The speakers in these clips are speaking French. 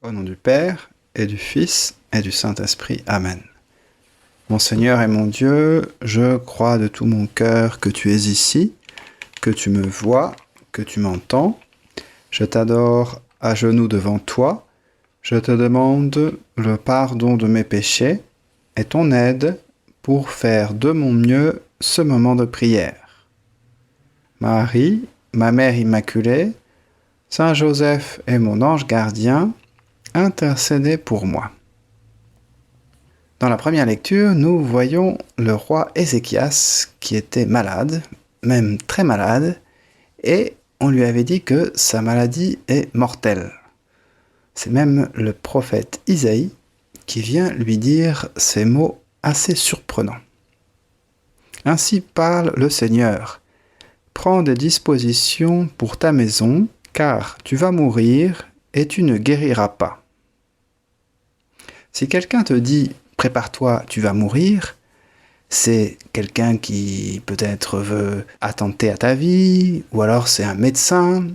Au nom du Père, et du Fils, et du Saint-Esprit. Amen. Mon Seigneur et mon Dieu, je crois de tout mon cœur que tu es ici, que tu me vois, que tu m'entends. Je t'adore à genoux devant toi. Je te demande le pardon de mes péchés et ton aide pour faire de mon mieux ce moment de prière. Marie, ma Mère Immaculée, Saint Joseph et mon ange gardien, intercédez pour moi. Dans la première lecture, nous voyons le roi Ézéchias qui était malade, même très malade, et on lui avait dit que sa maladie est mortelle. C'est même le prophète Isaïe qui vient lui dire ces mots assez surprenants. Ainsi parle le Seigneur. Prends des dispositions pour ta maison, car tu vas mourir et tu ne guériras pas. Si quelqu'un te dit « prépare-toi, tu vas mourir », c'est quelqu'un qui peut-être veut attenter à ta vie, ou alors c'est un médecin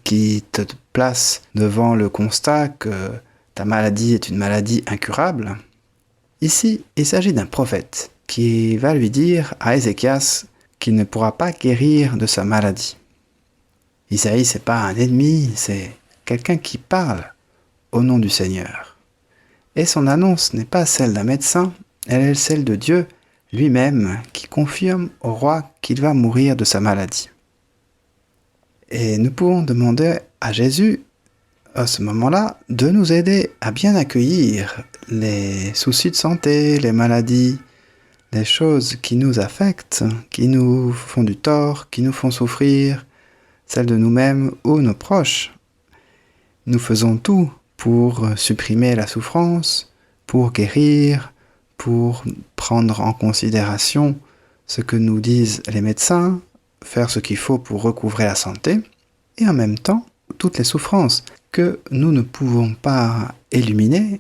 qui te place devant le constat que ta maladie est une maladie incurable. Ici, il s'agit d'un prophète qui va lui dire à Ézéchias qu'il ne pourra pas guérir de sa maladie. Isaïe, c'est pas un ennemi, c'est quelqu'un qui parle au nom du Seigneur. Et son annonce n'est pas celle d'un médecin, elle est celle de Dieu lui-même qui confirme au roi qu'il va mourir de sa maladie. Et nous pouvons demander à Jésus, à ce moment-là, de nous aider à bien accueillir les soucis de santé, les maladies, les choses qui nous affectent, qui nous font du tort, qui nous font souffrir, celles de nous-mêmes ou nos proches. Nous faisons tout pour supprimer la souffrance, pour guérir, pour prendre en considération ce que nous disent les médecins, faire ce qu'il faut pour recouvrer la santé, et en même temps, toutes les souffrances que nous ne pouvons pas éliminer,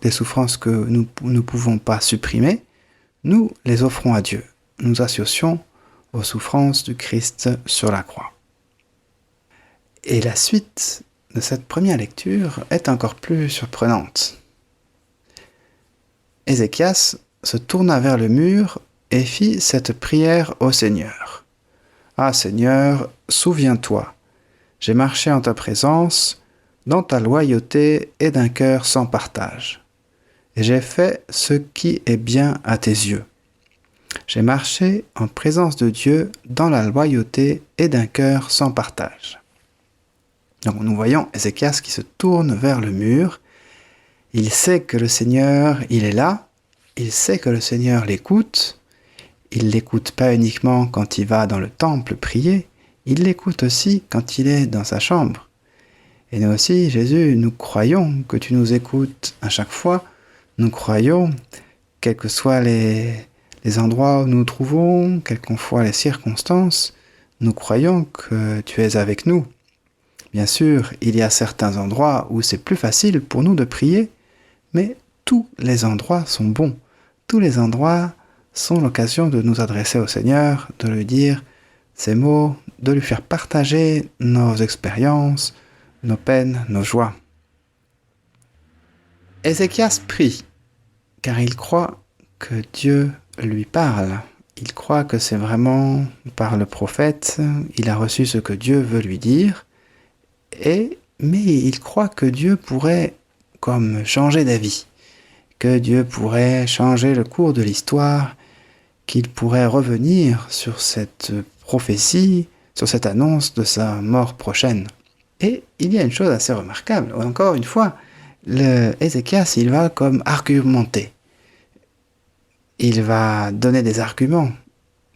les souffrances que nous ne pouvons pas supprimer, nous les offrons à Dieu. Nous associons aux souffrances du Christ sur la croix. Et la suite de cette première lecture est encore plus surprenante. Ézéchias se tourna vers le mur et fit cette prière au Seigneur. « Ah Seigneur, souviens-toi, j'ai marché en ta présence, dans ta loyauté et d'un cœur sans partage. Et j'ai fait ce qui est bien à tes yeux. J'ai marché en présence de Dieu dans la loyauté et d'un cœur sans partage. » Donc nous voyons Ézéchias qui se tourne vers le mur. Il sait que le Seigneur, il est là. Il sait que le Seigneur l'écoute. Il ne l'écoute pas uniquement quand il va dans le temple prier. Il l'écoute aussi quand il est dans sa chambre. Et nous aussi, Jésus, nous croyons que tu nous écoutes à chaque fois. Nous croyons, quels que soient les endroits où nous nous trouvons, quelles que soient les circonstances, nous croyons que tu es avec nous. Bien sûr, il y a certains endroits où c'est plus facile pour nous de prier, mais tous les endroits sont bons. Tous les endroits sont l'occasion de nous adresser au Seigneur, de lui dire ces mots, de lui faire partager nos expériences, nos peines, nos joies. Ézéchias prie, car il croit que Dieu lui parle. Il croit que c'est vraiment par le prophète, il a reçu ce que Dieu veut lui dire, mais il croit que Dieu pourrait comme changer d'avis, que Dieu pourrait changer le cours de l'histoire, qu'il pourrait revenir sur cette prophétie, sur cette annonce de sa mort prochaine. Et il y a une chose assez remarquable, encore une fois, Ézéchias, il va comme argumenter. Il va donner des arguments,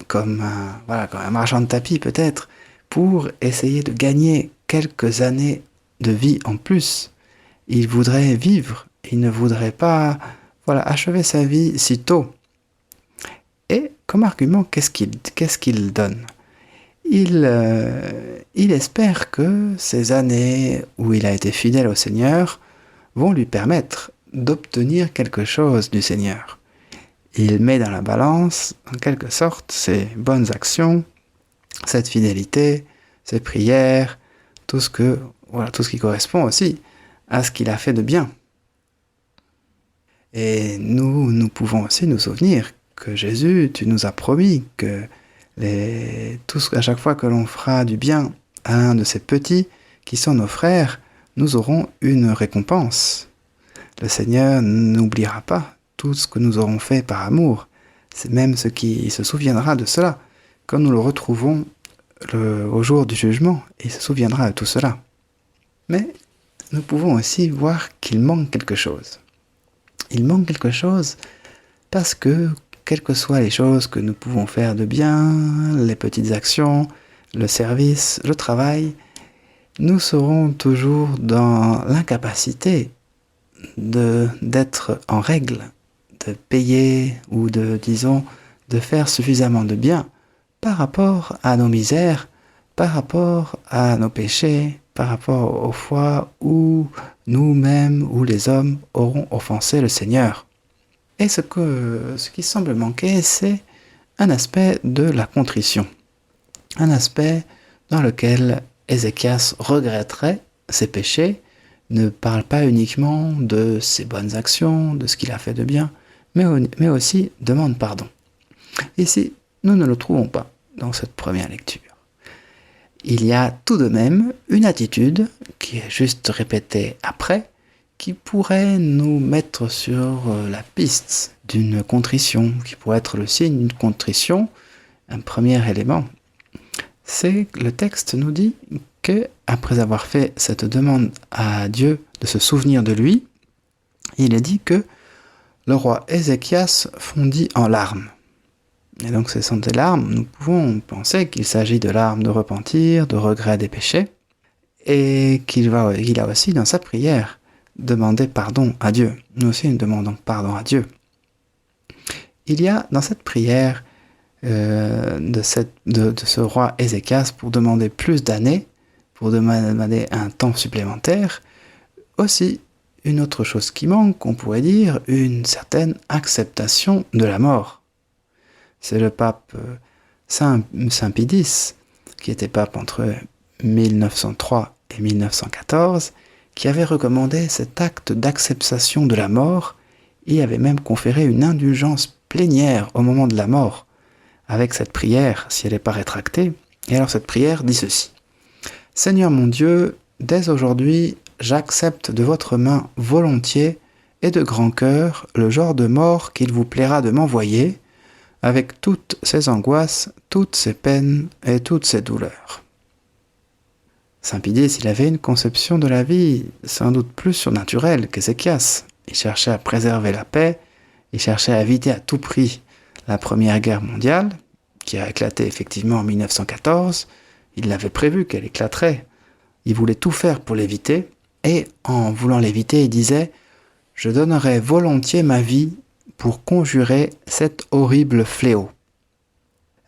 comme un marchand de tapis peut-être, pour essayer de gagner quelques années de vie en plus. Il voudrait vivre, il ne voudrait pas achever sa vie si tôt. Et comme argument, qu'est-ce qu'il donne ? Il espère que ces années où il a été fidèle au Seigneur vont lui permettre d'obtenir quelque chose du Seigneur. Il met dans la balance, en quelque sorte, ses bonnes actions, cette fidélité, ses prières, tout ce qui correspond aussi à ce qu'il a fait de bien. Et nous pouvons aussi nous souvenir que Jésus, tu nous as promis que à chaque fois que l'on fera du bien à un de ces petits qui sont nos frères, nous aurons une récompense. Le Seigneur n'oubliera pas tout ce que nous aurons fait par amour. C'est même ce qui se souviendra de cela. Quand nous le retrouvons au jour du jugement, il se souviendra de tout cela. Mais nous pouvons aussi voir qu'il manque quelque chose. Il manque quelque chose parce que, quelles que soient les choses que nous pouvons faire de bien, les petites actions, le service, le travail, nous serons toujours dans l'incapacité d'être en règle, de payer ou de faire suffisamment de bien par rapport à nos misères, par rapport à nos péchés, par rapport aux fois où nous-mêmes ou les hommes auront offensé le Seigneur. Et ce qui semble manquer, c'est un aspect de la contrition. Un aspect dans lequel Ézéchias regretterait ses péchés, ne parle pas uniquement de ses bonnes actions, de ce qu'il a fait de bien, mais aussi demande pardon. Ici, nous ne le trouvons pas dans cette première lecture. Il y a tout de même une attitude qui est juste répétée après, qui pourrait nous mettre sur la piste d'une contrition, qui pourrait être le signe d'une contrition. Un premier élément, c'est que le texte nous dit que, après avoir fait cette demande à Dieu de se souvenir de lui, il est dit que le roi Ézéchias fondit en larmes. Et donc ce sont des larmes, nous pouvons penser qu'il s'agit de larmes de repentir, de regret des péchés, et qu'il a aussi dans sa prière demandé pardon à Dieu. Nous aussi nous demandons pardon à Dieu. Il y a dans cette prière de ce roi Ézéchias pour demander plus d'années, pour demander un temps supplémentaire, aussi une autre chose qui manque, on pourrait dire, une certaine acceptation de la mort. C'est le pape Saint Pie qui était pape entre 1903 et 1914, qui avait recommandé cet acte d'acceptation de la mort et avait même conféré une indulgence plénière au moment de la mort, avec cette prière, si elle n'est pas rétractée. Et alors cette prière dit ceci. « Seigneur mon Dieu, dès aujourd'hui, j'accepte de votre main volontiers et de grand cœur le genre de mort qu'il vous plaira de m'envoyer, avec toutes ses angoisses, toutes ses peines et toutes ses douleurs. » Saint Pie il avait une conception de la vie sans doute plus surnaturelle qu'Ézéchias. Il cherchait à préserver la paix, il cherchait à éviter à tout prix la Première Guerre mondiale, qui a éclaté effectivement en 1914. Il l'avait prévu qu'elle éclaterait. Il voulait tout faire pour l'éviter, et en voulant l'éviter, il disait « Je donnerai volontiers ma vie pour conjurer cet horrible fléau. »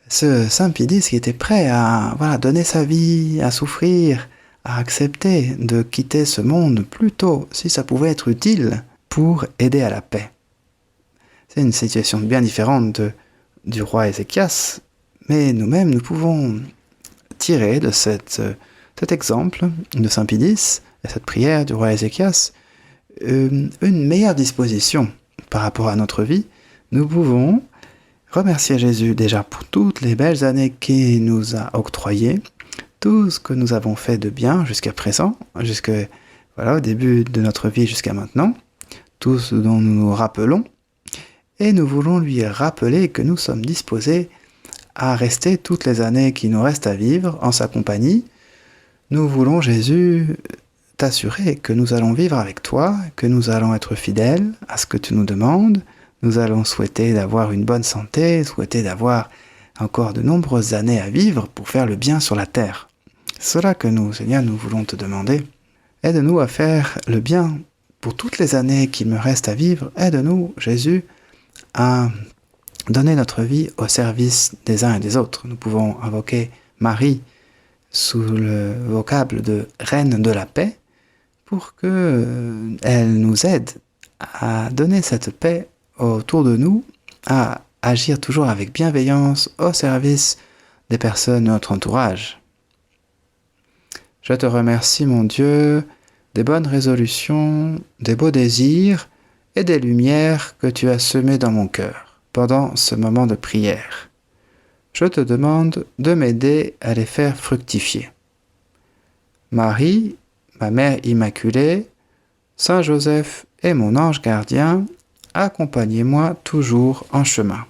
Ce Saint Pie X qui était prêt à donner sa vie, à souffrir, à accepter de quitter ce monde plutôt si ça pouvait être utile pour aider à la paix. C'est une situation bien différente du roi Ézéchias, mais nous-mêmes nous pouvons tirer de cet exemple de Saint Pie X et cette prière du roi Ézéchias une meilleure disposition par rapport à notre vie. Nous pouvons remercier Jésus déjà pour toutes les belles années qu'il nous a octroyées, tout ce que nous avons fait de bien jusqu'à présent, au début de notre vie jusqu'à maintenant, tout ce dont nous nous rappelons, et nous voulons lui rappeler que nous sommes disposés à rester toutes les années qui nous restent à vivre en sa compagnie. Nous voulons, Jésus, t'assurer que nous allons vivre avec toi, que nous allons être fidèles à ce que tu nous demandes. Nous allons souhaiter d'avoir une bonne santé, souhaiter d'avoir encore de nombreuses années à vivre pour faire le bien sur la terre. C'est cela que nous, Seigneur, nous voulons te demander. Aide-nous à faire le bien pour toutes les années qu'il me reste à vivre. Aide-nous, Jésus, à donner notre vie au service des uns et des autres. Nous pouvons invoquer Marie sous le vocable de Reine de la paix pour qu'elle nous aide à donner cette paix autour de nous, à agir toujours avec bienveillance au service des personnes de notre entourage. Je te remercie, mon Dieu, des bonnes résolutions, des beaux désirs et des lumières que tu as semées dans mon cœur pendant ce moment de prière. Je te demande de m'aider à les faire fructifier. Marie, ma Mère Immaculée, Saint Joseph et mon ange gardien, accompagnez-moi toujours en chemin.